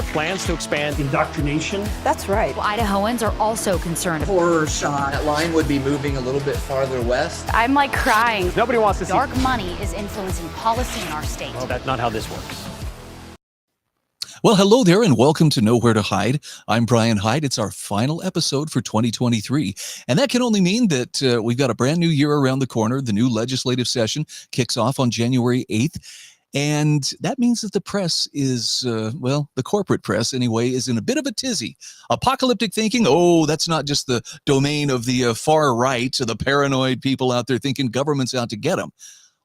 Plans to expand indoctrination. That's right. Well, Idahoans are also concerned. Horror shot. That line would be moving a little bit farther west. I'm like crying. Nobody wants to see dark money is influencing policy in our state. Well, that's not how this works. Well, hello there and welcome to Nowhere to Hide. I'm Brian Hyde. It's our final episode for 2023. And that can only mean that we've got a brand new year around the corner. The new legislative session kicks off on January 8th. And that means that the press is, the corporate press anyway, is in a bit of a tizzy. Apocalyptic thinking, that's not just the domain of the far right, the paranoid people out there thinking government's out to get them.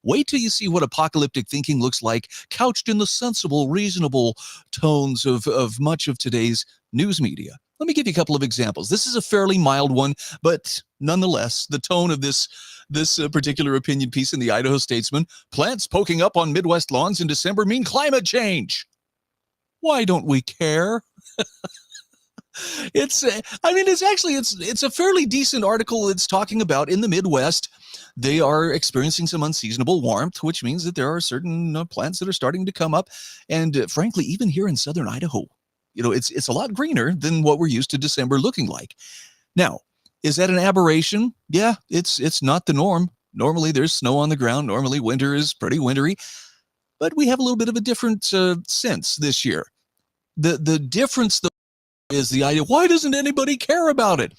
Wait till you see what apocalyptic thinking looks like, couched in the sensible, reasonable tones of much of today's news media. Let me give you a couple of examples. This is a fairly mild one, but nonetheless, the tone of this particular opinion piece in the Idaho Statesman: plants poking up on Midwest lawns in December mean climate change. Why don't we care? It's a fairly decent article. It's talking about in the Midwest, they are experiencing some unseasonable warmth, which means that there are certain plants that are starting to come up. And frankly, even here in southern Idaho, it's a lot greener than what we're used to December looking like. Now, is that an aberration? Yeah, it's not the norm. Normally there's snow on the ground. Normally winter is pretty wintry, but we have a little bit of a different sense this year. The difference though is the idea, why doesn't anybody care about it?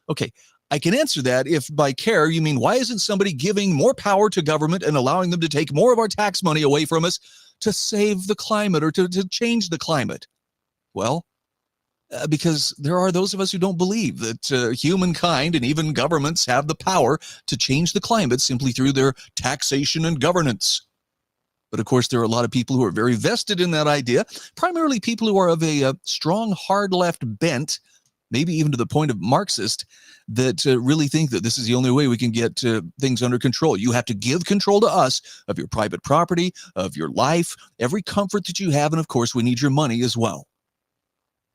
Okay, I can answer that if by care you mean why isn't somebody giving more power to government and allowing them to take more of our tax money away from us to save the climate or to change the climate? Well, because there are those of us who don't believe that humankind and even governments have the power to change the climate simply through their taxation and governance. But of course, there are a lot of people who are very vested in that idea, primarily people who are of a strong hard left bent, maybe even to the point of Marxist, that really think that this is the only way we can get things under control. You have to give control to us of your private property, of your life, every comfort that you have, and of course, we need your money as well.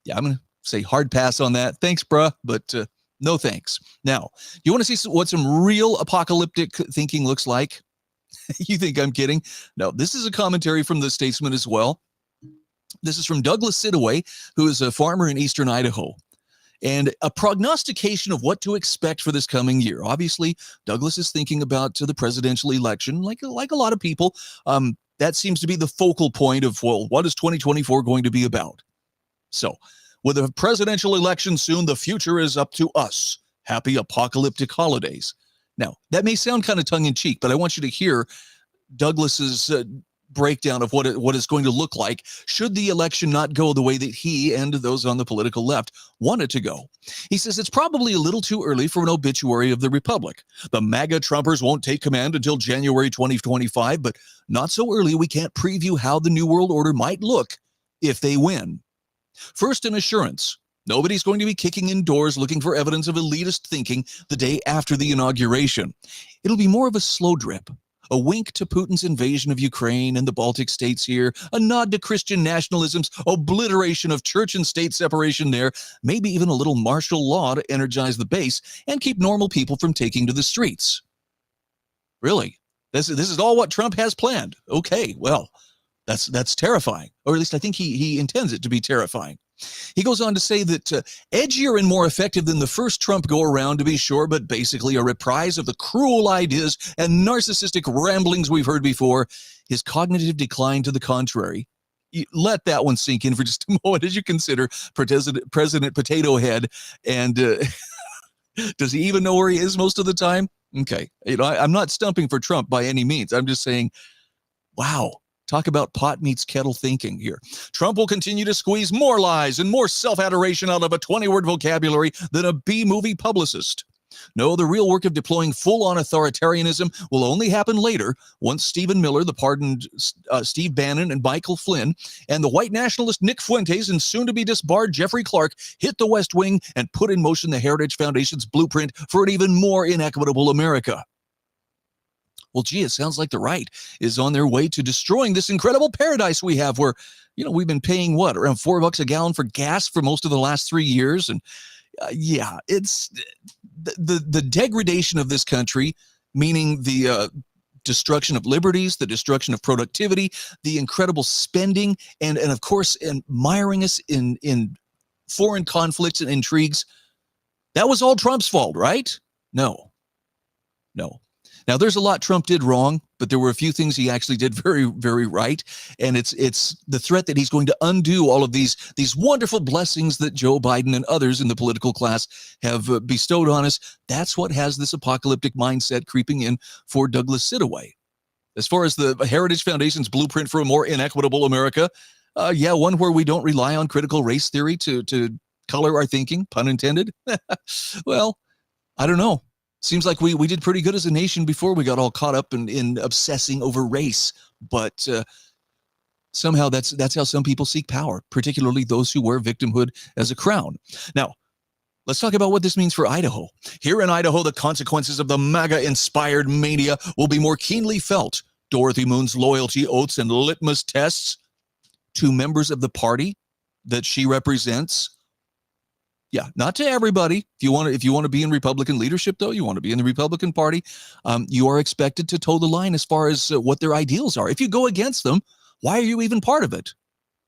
Yeah, I'm going to say hard pass on that. Thanks, bruh, but no thanks. Now, you want to see what some real apocalyptic thinking looks like? You think I'm kidding? No, this is a commentary from the Statesman as well. This is from Douglas Sidaway, who is a farmer in eastern Idaho, and a prognostication of what to expect for this coming year. Obviously, Douglas is thinking about the presidential election, like a lot of people. That seems to be the focal point of, well, what is 2024 going to be about? So, with a presidential election soon, the future is up to us. Happy apocalyptic holidays. Now, that may sound kind of tongue-in-cheek, but I want you to hear Douglas's breakdown of what it's going to look like should the election not go the way that he and those on the political left want it to go. He says it's probably a little too early for an obituary of the Republic. The MAGA Trumpers won't take command until January 2025, but not so early we can't preview how the New World Order might look if they win. First, an assurance. Nobody's going to be kicking in doors looking for evidence of elitist thinking the day after the inauguration. It'll be more of a slow drip, a wink to Putin's invasion of Ukraine and the Baltic states here, a nod to Christian nationalism's obliteration of church and state separation there, maybe even a little martial law to energize the base and keep normal people from taking to the streets. Really? This is all what Trump has planned. Okay, well, that's terrifying, or at least I think he intends it to be terrifying. He goes on to say that edgier and more effective than the first Trump go-around, to be sure, but basically a reprise of the cruel ideas and narcissistic ramblings we've heard before. His cognitive decline to the contrary. Let that one sink in for just a moment as you consider President Potato Head. And does he even know where he is most of the time? Okay, I'm not stumping for Trump by any means. I'm just saying, wow. Talk about pot meets kettle thinking here. Trump will continue to squeeze more lies and more self-adoration out of a 20-word vocabulary than a B-movie publicist. No, the real work of deploying full-on authoritarianism will only happen later, once Stephen Miller, the pardoned Steve Bannon and Michael Flynn, and the white nationalist Nick Fuentes and soon-to-be disbarred Jeffrey Clark hit the West Wing and put in motion the Heritage Foundation's blueprint for an even more inequitable America. Well, gee, it sounds like the right is on their way to destroying this incredible paradise we have where, we've been paying around $4 a gallon for gas for most of the last 3 years. And it's the degradation of this country, meaning the destruction of liberties, the destruction of productivity, the incredible spending, and of course, miring us in foreign conflicts and intrigues. That was all Trump's fault, right? No. Now, there's a lot Trump did wrong, but there were a few things he actually did very, very right. And it's the threat that he's going to undo all of these wonderful blessings that Joe Biden and others in the political class have bestowed on us. That's what has this apocalyptic mindset creeping in for Douglas Sidaway. As far as the Heritage Foundation's blueprint for a more inequitable America, one where we don't rely on critical race theory to color our thinking, pun intended. Well, I don't know. Seems like we did pretty good as a nation before we got all caught up in obsessing over race. But somehow that's how some people seek power, particularly those who wear victimhood as a crown. Now, let's talk about what this means for Idaho. Here in Idaho, the consequences of the MAGA-inspired mania will be more keenly felt. Dorothy Moon's loyalty oaths and litmus tests to members of the party that she represents. Yeah, not to everybody. If you want to be in Republican leadership, though, you want to be in the Republican Party, you are expected to toe the line as far as what their ideals are. If you go against them, why are you even part of it?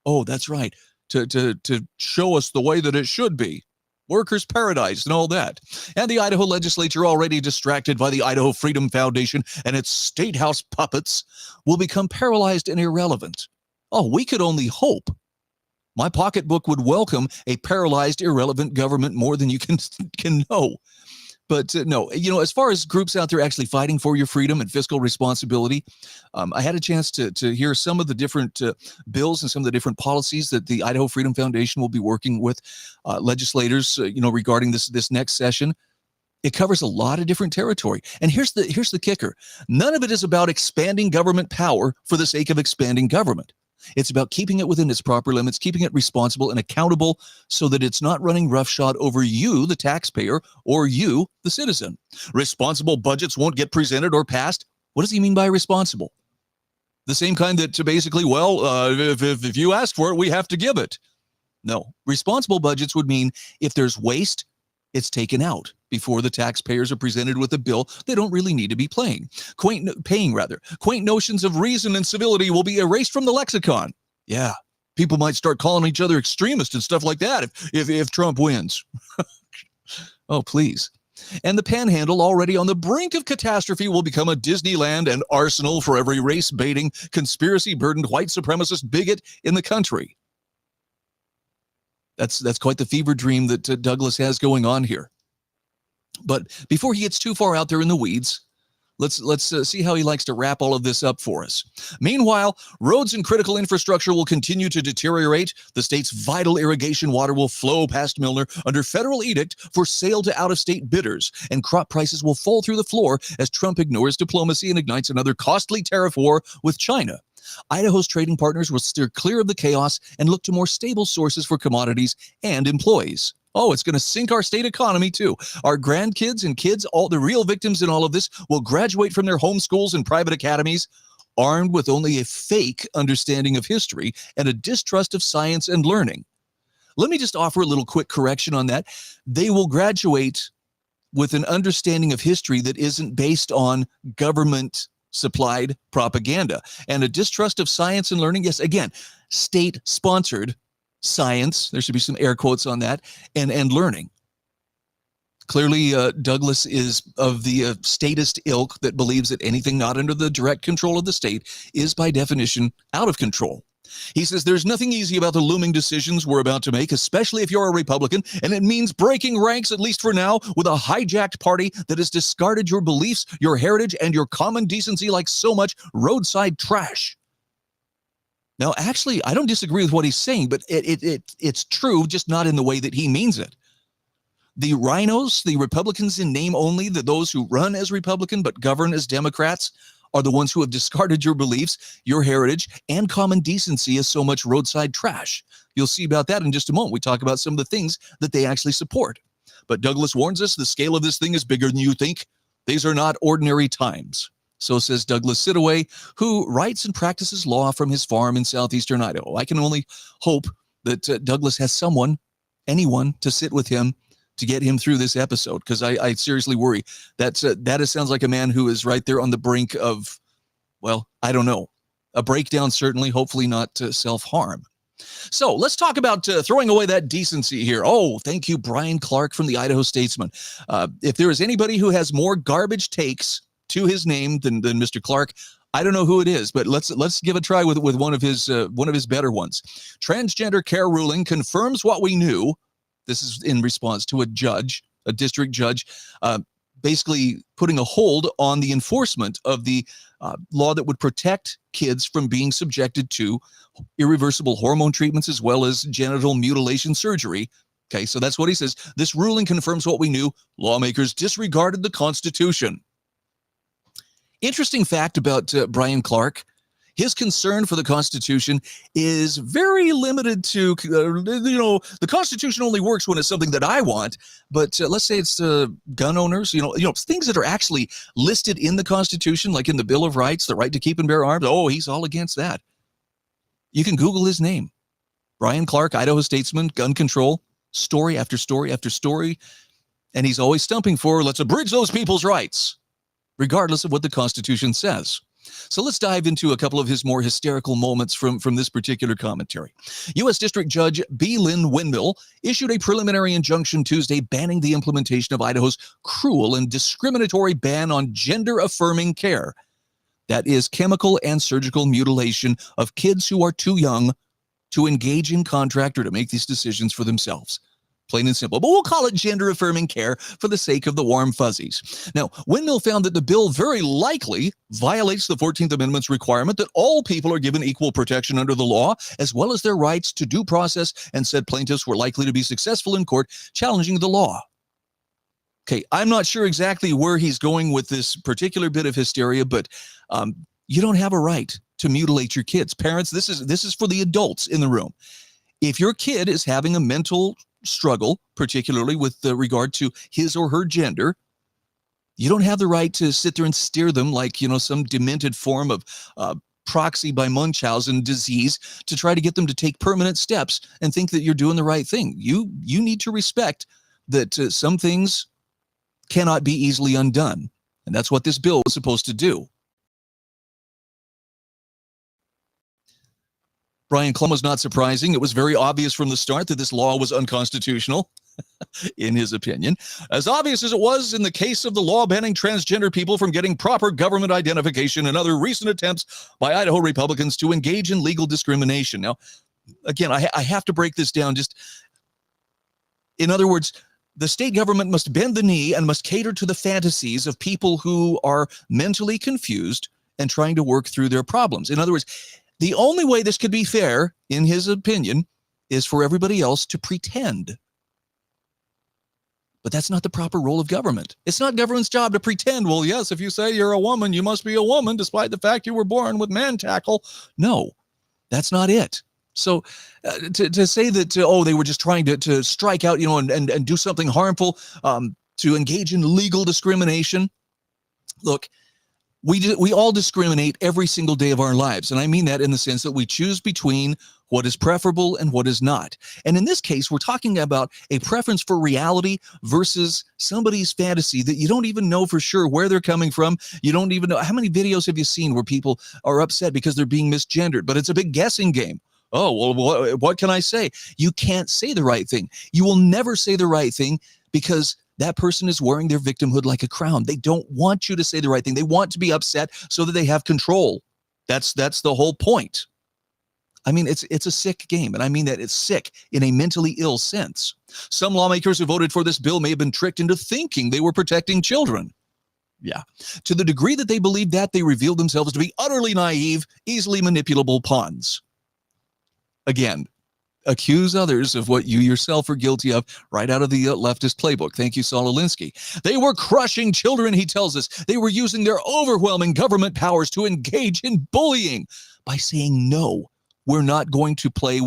Oh, that's right. To show us the way that it should be. Workers' paradise and all that. And the Idaho legislature, already distracted by the Idaho Freedom Foundation and its state house puppets, will become paralyzed and irrelevant. Oh, we could only hope. My pocketbook would welcome a paralyzed, irrelevant government more than you can know. But no, as far as groups out there actually fighting for your freedom and fiscal responsibility, I had a chance to hear some of the different bills and some of the different policies that the Idaho Freedom Foundation will be working with legislators, regarding this next session. It covers a lot of different territory. And here's the kicker. None of it is about expanding government power for the sake of expanding government. It's about keeping it within its proper limits, keeping it responsible and accountable so that it's not running roughshod over you, the taxpayer, or you, the citizen. Responsible budgets won't get presented or passed. What does he mean by responsible? The same kind that to basically, if you ask for it, we have to give it. No, responsible budgets would mean if there's waste, it's taken out before the taxpayers are presented with a bill they don't really need to be paying. Quaint notions of reason and civility will be erased from the lexicon. Yeah, people might start calling each other extremists and stuff like that if Trump wins. Oh, please. And the Panhandle, already on the brink of catastrophe, will become a Disneyland and arsenal for every race-baiting, conspiracy-burdened white supremacist bigot in the country. That's quite the fever dream that Douglas has going on here. But before he gets too far out there in the weeds, let's see how he likes to wrap all of this up for us. Meanwhile, roads and critical infrastructure will continue to deteriorate. The state's vital irrigation water will flow past Milner under federal edict for sale to out-of-state bidders, and crop prices will fall through the floor as Trump ignores diplomacy and ignites another costly tariff war with China. Idaho's trading partners will steer clear of the chaos and look to more stable sources for commodities and employees. Oh, it's going to sink our state economy, too. Our grandkids and kids, all the real victims in all of this, will graduate from their home schools and private academies armed with only a fake understanding of history and a distrust of science and learning. Let me just offer a little quick correction on that. They will graduate with an understanding of history that isn't based on government-supplied propaganda and a distrust of science and learning. Yes, again, state-sponsored science, there should be some air quotes on that, and learning. Clearly, Douglas is of the statist ilk that believes that anything not under the direct control of the state is by definition out of control. He says there's nothing easy about the looming decisions we're about to make, especially if you're a Republican, and it means breaking ranks, at least for now, with a hijacked party that has discarded your beliefs, your heritage, and your common decency like so much roadside trash. Now, actually, I don't disagree with what he's saying, but it's true, just not in the way that he means it. The rhinos, the Republicans in name only, those who run as Republican but govern as Democrats, are the ones who have discarded your beliefs, your heritage, and common decency as so much roadside trash. You'll see about that in just a moment. We talk about some of the things that they actually support. But Douglas warns us the scale of this thing is bigger than you think. These are not ordinary times. So says Douglas Sidaway, who writes and practices law from his farm in southeastern Idaho. I can only hope that Douglas has anyone to sit with him to get him through this episode, because I seriously worry that sounds like a man who is right there on the brink of Well, I don't know. A breakdown, certainly, hopefully not self-harm. So let's talk about throwing away that decency here. Oh, thank you, Brian Clark from the Idaho Statesman. If there is anybody who has more garbage takes to his name than Mr. Clark, I don't know who it is, but let's give a try with one of his better ones. Transgender care ruling confirms what we knew. This is in response to a district judge, basically putting a hold on the enforcement of the law that would protect kids from being subjected to irreversible hormone treatments as well as genital mutilation surgery. Okay, so that's what he says. This ruling confirms what we knew. Lawmakers disregarded the Constitution. Interesting fact about Brian Clark. His concern for the Constitution is very limited to, the Constitution only works when it's something that I want. But let's say it's gun owners, things that are actually listed in the Constitution, like in the Bill of Rights, the right to keep and bear arms. Oh, he's all against that. You can Google his name. Brian Clark, Idaho Statesman, gun control, story after story after story. And he's always stumping for, let's abridge those people's rights, regardless of what the Constitution says. So let's dive into a couple of his more hysterical moments from this particular commentary. U.S. District Judge B. Lynn Windmill issued a preliminary injunction Tuesday banning the implementation of Idaho's cruel and discriminatory ban on gender-affirming care. That is chemical and surgical mutilation of kids who are too young to engage in contract or to make these decisions for themselves. Plain and simple. But we'll call it gender-affirming care for the sake of the warm fuzzies. Now, Windmill found that the bill very likely violates the 14th Amendment's requirement that all people are given equal protection under the law, as well as their rights to due process, and said plaintiffs were likely to be successful in court challenging the law. Okay, I'm not sure exactly where he's going with this particular bit of hysteria, but you don't have a right to mutilate your kids. Parents, this is for the adults in the room. If your kid is having a mental struggle, particularly with regard to his or her gender, you don't have the right to sit there and steer them like, some demented form of proxy by Munchausen disease to try to get them to take permanent steps and think that you're doing the right thing. You need to respect that some things cannot be easily undone. And that's what this bill was supposed to do. Brian Clark was not surprising. It was very obvious from the start that this law was unconstitutional, in his opinion. As obvious as it was in the case of the law banning transgender people from getting proper government identification and other recent attempts by Idaho Republicans to engage in legal discrimination. Now, again, I have to break this down. In other words, the state government must bend the knee and must cater to the fantasies of people who are mentally confused and trying to work through their problems. In other words, the only way this could be fair, in his opinion, is for everybody else to pretend. But that's not the proper role of government. It's not government's job to pretend, well, yes, if you say you're a woman, you must be a woman, despite the fact you were born with man tackle. No, that's not it. So to say that, they were just trying to strike out, and do something harmful, to engage in legal discrimination. Look, we all discriminate every single day of our lives. And I mean that in the sense that we choose between what is preferable and what is not. And in this case, we're talking about a preference for reality versus somebody's fantasy that you don't even know for sure where they're coming from. You don't even know. How many videos have you seen where people are upset because they're being misgendered? But it's a big guessing game. Oh, well, what can I say? You can't say the right thing. You will never say the right thing because that person is wearing their victimhood like a crown. They don't want you to say the right thing. They want to be upset so that they have control. That's the whole point. I mean, it's a sick game, and I mean that it's sick in a mentally ill sense. Some lawmakers who voted for this bill may have been tricked into thinking they were protecting children. Yeah. To the degree that they believed that, they revealed themselves to be utterly naive, easily manipulable pawns. Again, accuse others of what you yourself are guilty of right out of the leftist playbook. Thank you, Saul Alinsky. They were crushing children, he tells us. They were using their overwhelming government powers to engage in bullying by saying, no, we're not going to play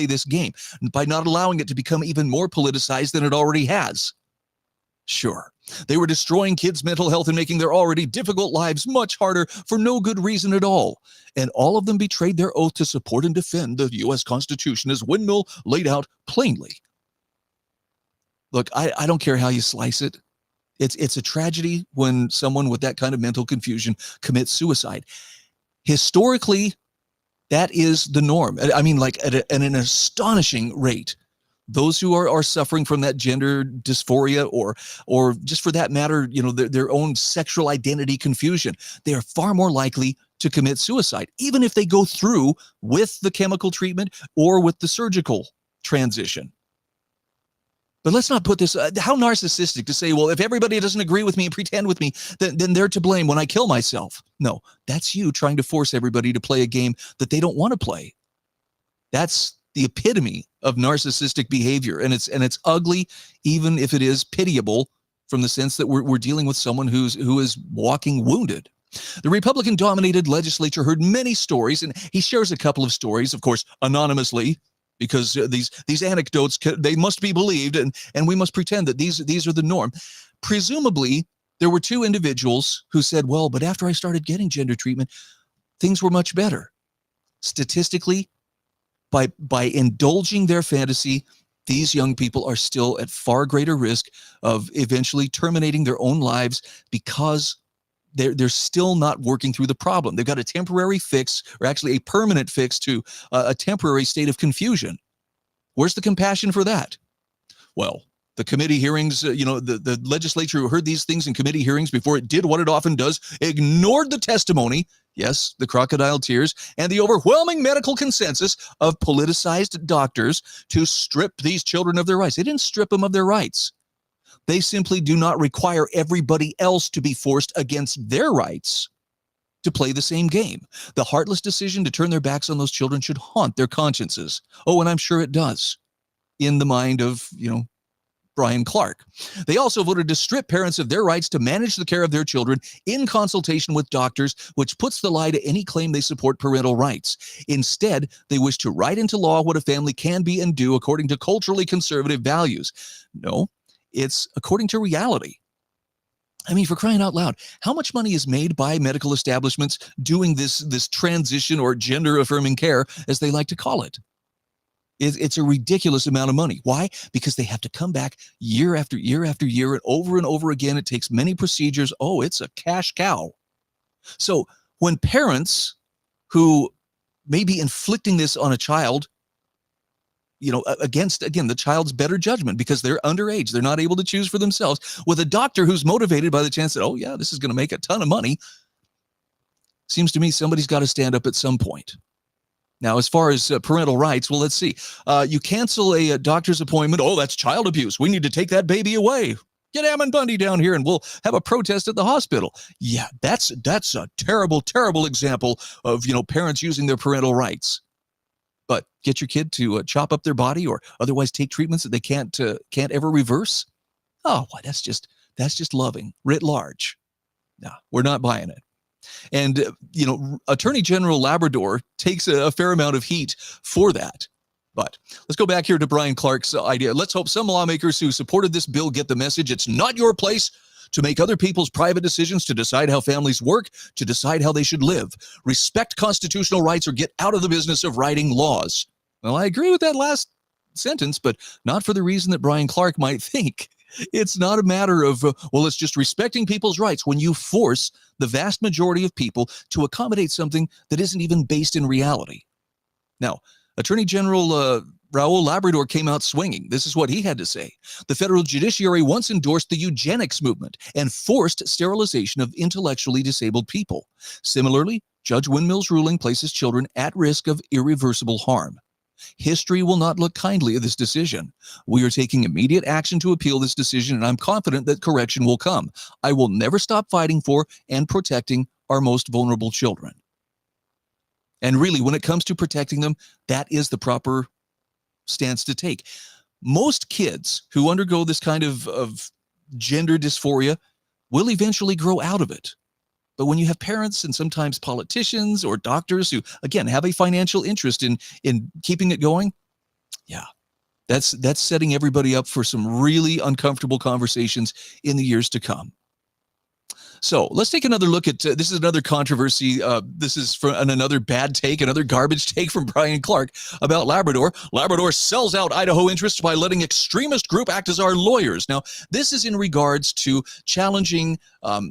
this game, by not allowing it to become even more politicized than it already has. Sure, they were destroying kids' mental health and making their already difficult lives much harder for no good reason at all. And all of them betrayed their oath to support and defend the U.S. Constitution, as Windmill laid out plainly. Look, I don't care how you slice it. It's a tragedy when someone with that kind of mental confusion commits suicide. Historically, that is the norm. I mean, like at an astonishing rate. Those who are suffering from that gender dysphoria or just for that matter, their own sexual identity confusion, they are far more likely to commit suicide, even if they go through with the chemical treatment or with the surgical transition. But let's not put this, how narcissistic to say, well, if everybody doesn't agree with me and pretend with me, then they're to blame when I kill myself. No, that's you trying to force everybody to play a game that they don't want to play. That's the epitome of narcissistic behavior, and it's ugly, even if it is pitiable, from the sense that we're dealing with someone who is walking wounded. The Republican-dominated legislature heard many stories, and he shares a couple of stories, of course, anonymously, because these anecdotes, they must be believed, and we must pretend that these are the norm. Presumably, there were two individuals who said, well, but after I started getting gender treatment, things were much better. Statistically, by indulging their fantasy, these young people are still at far greater risk of eventually terminating their own lives because they're still not working through the problem. They've got a temporary fix, or actually a permanent fix to a temporary state of confusion. Where's the compassion for that? Well, the committee hearings, the legislature who heard these things in committee hearings before it did what it often does, ignored the testimony, yes, the crocodile tears, and the overwhelming medical consensus of politicized doctors to strip these children of their rights. They didn't strip them of their rights. They simply do not require everybody else to be forced against their rights to play the same game. The heartless decision to turn their backs on those children should haunt their consciences. Oh, and I'm sure it does, in the mind of, Brian Clark. They also voted to strip parents of their rights to manage the care of their children in consultation with doctors, which puts the lie to any claim they support parental rights. Instead, they wish to write into law what a family can be and do according to culturally conservative values. No, it's according to reality. I mean, for crying out loud, how much money is made by medical establishments doing this transition or gender-affirming care, as they like to call it? It's a ridiculous amount of money. Why? Because they have to come back year after year after year and over again. It takes many procedures. Oh, it's a cash cow. So when parents who may be inflicting this on a child, against, again, the child's better judgment because they're underage, they're not able to choose for themselves, with a doctor who's motivated by the chance that, oh, yeah, this is going to make a ton of money, seems to me somebody's got to stand up at some point. Now, as far as parental rights, well, let's see. You cancel a doctor's appointment. Oh, that's child abuse. We need to take that baby away. Get Ammon Bundy down here and we'll have a protest at the hospital. Yeah, that's a terrible, terrible example of, parents using their parental rights. But get your kid to chop up their body or otherwise take treatments that they can't ever reverse. Oh, well, that's just loving writ large. No, we're not buying it. And, Attorney General Labrador takes a fair amount of heat for that. But let's go back here to Brian Clark's idea. Let's hope some lawmakers who supported this bill get the message. It's not your place to make other people's private decisions, to decide how families work, to decide how they should live. Respect constitutional rights or get out of the business of writing laws. Well, I agree with that last sentence, but not for the reason that Brian Clark might think. It's not a matter of, it's just respecting people's rights when you force the vast majority of people to accommodate something that isn't even based in reality. Now, Attorney General Raul Labrador came out swinging. This is what he had to say. The federal judiciary once endorsed the eugenics movement and forced sterilization of intellectually disabled people. Similarly, Judge Windmill's ruling places children at risk of irreversible harm. History will not look kindly at this decision. We are taking immediate action to appeal this decision, and I'm confident that correction will come. I will never stop fighting for and protecting our most vulnerable children. And really, when it comes to protecting them, that is the proper stance to take. Most kids who undergo this kind of gender dysphoria will eventually grow out of it. But when you have parents and sometimes politicians or doctors who, again, have a financial interest in keeping it going, yeah, that's setting everybody up for some really uncomfortable conversations in the years to come. So let's take another look at, this is another controversy. This is another bad take, another garbage take from Brian Clark about Labrador. Labrador sells out Idaho interests by letting extremist group act as our lawyers. Now, this is in regards to challenging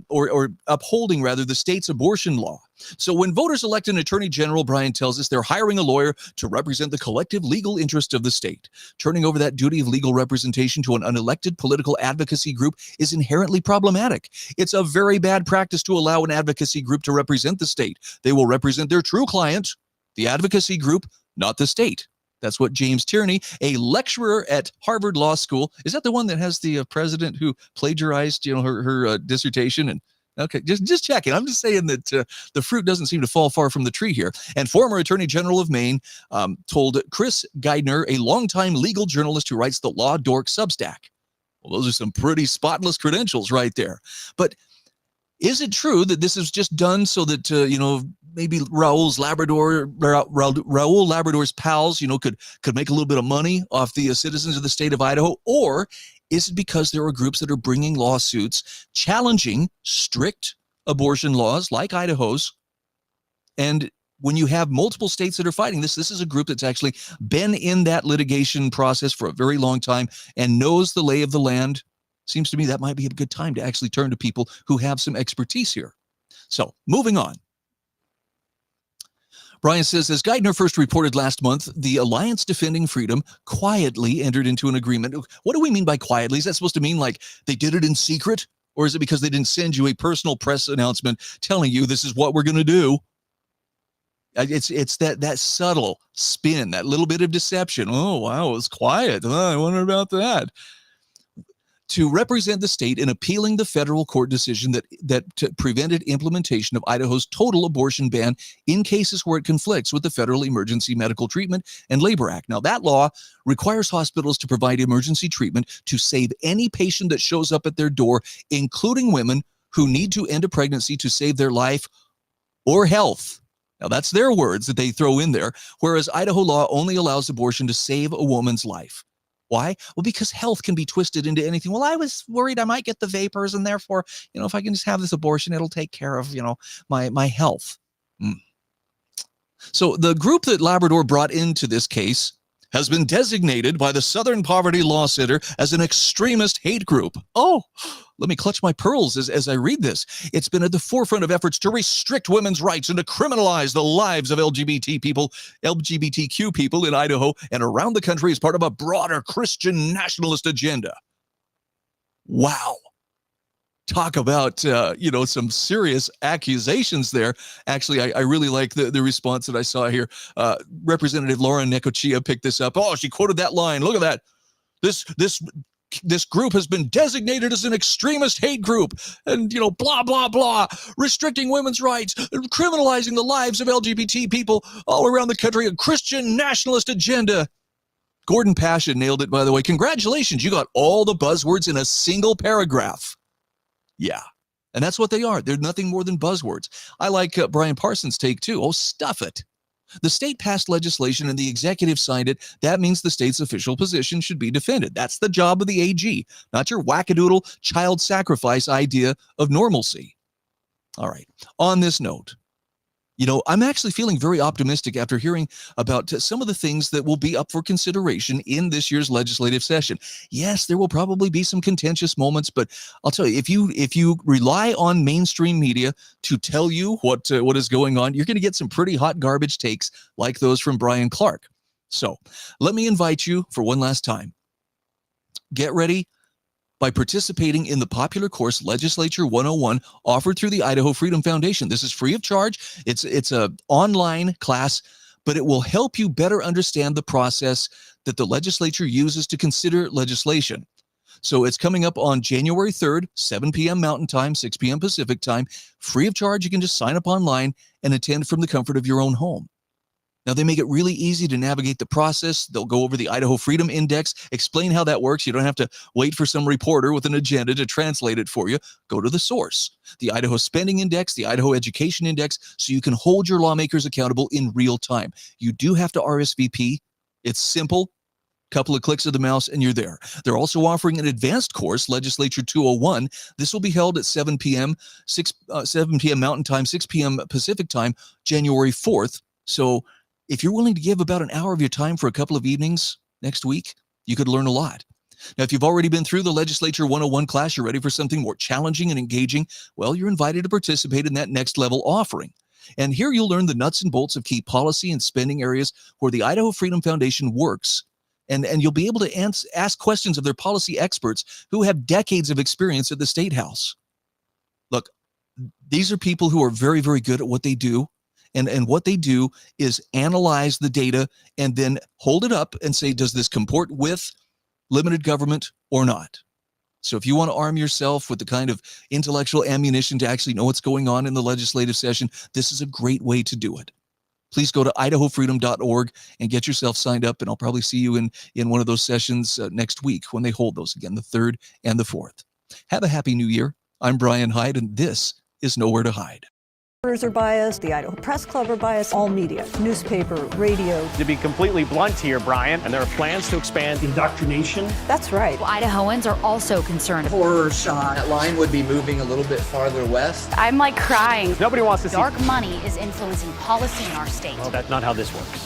or upholding, rather, the state's abortion law. So when voters elect an attorney general, Brian tells us they're hiring a lawyer to represent the collective legal interest of the state. Turning over that duty of legal representation to an unelected political advocacy group is inherently problematic. It's a very bad practice to allow an advocacy group to represent the state. They will represent their true client, the advocacy group, not the state. That's what James Tierney, a lecturer at Harvard Law School, is that the one that has the president who plagiarized, her dissertation? And okay, just checking. I'm just saying that the fruit doesn't seem to fall far from the tree here. And former Attorney General of Maine told Chris Geidner, a longtime legal journalist who writes the Law Dork Substack. Well, those are some pretty spotless credentials right there. But is it true that this is just done so that, maybe Raul Labrador's pals, could make a little bit of money off the citizens of the state of Idaho? Or is it because there are groups that are bringing lawsuits challenging strict abortion laws like Idaho's? And when you have multiple states that are fighting this is a group that's actually been in that litigation process for a very long time and knows the lay of the land. Seems to me that might be a good time to actually turn to people who have some expertise here. So moving on. Brian says, as Geidner first reported last month, the Alliance Defending Freedom quietly entered into an agreement. What do we mean by quietly? Is that supposed to mean like they did it in secret? Or is it because they didn't send you a personal press announcement telling you this is what we're going to do? It's that subtle spin, that little bit of deception. Oh, wow, it was quiet. Oh, I wonder about that. To represent the state in appealing the federal court decision that prevented implementation of Idaho's total abortion ban in cases where it conflicts with the Federal Emergency Medical Treatment and Labor Act. Now, that law requires hospitals to provide emergency treatment to save any patient that shows up at their door, including women who need to end a pregnancy to save their life or health. Now, that's their words that they throw in there, whereas Idaho law only allows abortion to save a woman's life. Why? Well, because health can be twisted into anything. Well, I was worried I might get the vapors, and therefore, if I can just have this abortion, it'll take care of, my health. So the group that Labrador brought into this case has been designated by the Southern Poverty Law Center as an extremist hate group. Oh, let me clutch my pearls as I read this. It's been at the forefront of efforts to restrict women's rights and to criminalize the lives of LGBTQ people in Idaho and around the country as part of a broader Christian nationalist agenda. Wow. Talk about, some serious accusations there. Actually, I really like the response that I saw here. Representative Lauren Necochea picked this up. Oh, she quoted that line. Look at that. This group has been designated as an extremist hate group and, blah, blah, blah, restricting women's rights, criminalizing the lives of LGBT people all around the country, a Christian nationalist agenda. Gordon Passion nailed it, by the way. Congratulations. You got all the buzzwords in a single paragraph. Yeah, and that's what they are. They're nothing more than buzzwords. I like Brian Parsons' take, too. Oh, stuff it. The state passed legislation and the executive signed it. That means the state's official position should be defended. That's the job of the AG, not your wackadoodle child sacrifice idea of normalcy. All right, on this note, I'm actually feeling very optimistic after hearing about some of the things that will be up for consideration in this year's legislative session. Yes, there will probably be some contentious moments, but I'll tell you, if you rely on mainstream media to tell you what is going on, you're going to get some pretty hot garbage takes like those from Brian Clark. So let me invite you for one last time. Get ready by participating in the popular course Legislature 101 offered through the Idaho Freedom Foundation. This is free of charge. It's an online class, but it will help you better understand the process that the legislature uses to consider legislation. So it's coming up on January 3rd, 7 p.m. Mountain Time, 6 p.m. Pacific Time. Free of charge. You can just sign up online and attend from the comfort of your own home. Now, they make it really easy to navigate the process. They'll go over the Idaho Freedom Index, explain how that works. You don't have to wait for some reporter with an agenda to translate it for you. Go to the source, the Idaho Spending Index, the Idaho Education Index, so you can hold your lawmakers accountable in real time. You do have to RSVP. It's simple. Couple of clicks of the mouse and you're there. They're also offering an advanced course, Legislature 201. This will be held at 7 p.m. Mountain Time, 6 p.m. Pacific Time, January 4th. So if you're willing to give about an hour of your time for a couple of evenings next week, you could learn a lot. Now, if you've already been through the Legislature 101 class, you're ready for something more challenging and engaging, well, you're invited to participate in that next level offering. And here you'll learn the nuts and bolts of key policy and spending areas where the Idaho Freedom Foundation works. And you'll be able to ask questions of their policy experts who have decades of experience at the State House. Look, these are people who are very, very good at what they do. And what they do is analyze the data and then hold it up and say, does this comport with limited government or not? So if you want to arm yourself with the kind of intellectual ammunition to actually know what's going on in the legislative session, this is a great way to do it. Please go to idahofreedom.org and get yourself signed up, and I'll probably see you in one of those sessions next week when they hold those again, the 3rd and the 4th. Have a happy new year. I'm Brian Hyde, and this is Nowhere to Hide. Are biased, the Idaho Press Club are biased, all media, newspaper, radio. To be completely blunt here, Brian, and there are plans to expand indoctrination. That's right. Idahoans are also concerned. Horror shot. That line would be moving a little bit farther west. I'm like crying. Nobody wants to see. Dark money is influencing policy in our state. Well, that's not how this works.